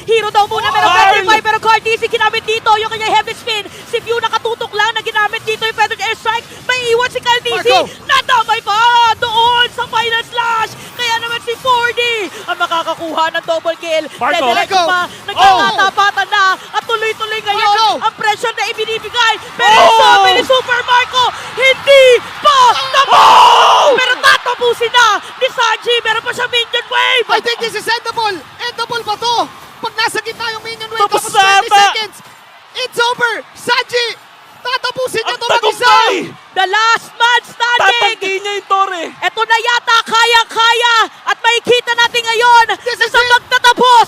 Hero daw muna, pero Carl! 25, pero Cardisi ginamit dito yung kanyang heavy spin. Si Pew nakatutok lang na ginamit dito yung feathered airstrike. May iwan si Cardisi. Marco! Nadamay pa doon sa final slash. Kaya naman si 4D ang makakakuha ng double kill. Marco! Dediretso Marco! pa, nagkakatapatan na at tuloy-tuloy ngayon Marco! ang pressure na ibinibigay. Pero yung sabi ni Super Marco, hindi pa tapos! Pero tatapusin na ni Sanji. Meron pa siya minion wave. I think this is endable! Endable ba to? Pag nasa gitna yung minion wave, Tapos tapos 20 na ata! seconds, it's over! Sanji! Tatapusin niya Ang to mag-isa! tagumpay! The last man standing. Tatanggi niya yung Torre. Ito na yata kayang-kaya at makikita natin ngayon This na is sa it. magtatapos